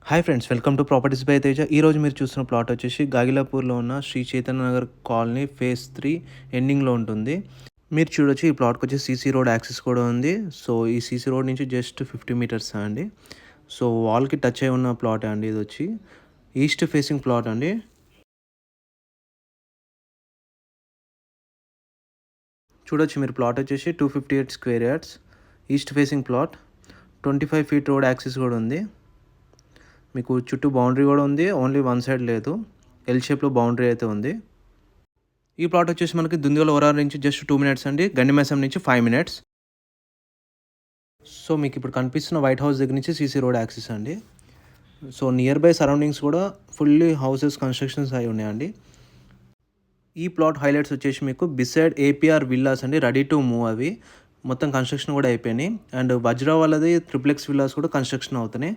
Hi friends, welcome to properties by Teja. ఈరోజు మీరు చూస్తున్న ప్లాట్ వచ్చేసి గాగిలాపూర్లో ఉన్న శ్రీ చైతన్య నగర్ కాలనీ ఫేజ్ 3 ఎండింగ్లో ఉంటుంది. మీరు చూడొచ్చు, ఈ ప్లాట్కి వచ్చి సీసీ రోడ్ యాక్సెస్ కూడా ఉంది. సో ఈ సీసీ రోడ్ నుంచి జస్ట్ 50 మీటర్స్ అండి. సో వాల్కి టచ్ అయి ఉన్న ప్లాట్ అండి. ఇది వచ్చి ఈస్ట్ ఫేసింగ్ ప్లాట్ అండి. చూడొచ్చు మీరు, ప్లాట్ వచ్చేసి 258 square yards, east facing plot, 25 feet road access కూడా ఉంది. మీకు చుట్టూ బౌండరీ కూడా ఉంది, ఓన్లీ వన్ సైడ్ లేదు, ఎల్ షేప్లో బౌండరీ అయితే ఉంది. ఈ ప్లాట్ వచ్చేసి మనకి దుందిగల ఓరార్ నుంచి జస్ట్ 2 మినిట్స్ అండి, గండిమేసం నుంచి 5 మినిట్స్. సో మీకు ఇప్పుడు కనిపిస్తున్న వైట్ హౌస్ దగ్గర నుంచి సీసీ రోడ్ యాక్సెస్ అండి. సో నియర్ బై సరౌండింగ్స్ కూడా ఫుల్లీ హౌసెస్ కన్స్ట్రక్షన్స్ అయి ఉన్నాయండి. ఈ ప్లాట్ హైలైట్స్ వచ్చేసి మీకు బిసైడ్ ఏపీఆర్ విల్లాస్ అండి, రెడీ టు మూవ్. అవి మొత్తం కన్స్ట్రక్షన్ కూడా అయిపోయినాయి. అండ్ వజ్రా వాళ్ళది ట్రిప్లెక్స్ విల్లాస్ కూడా కన్స్ట్రక్షన్ అవుతున్నాయి.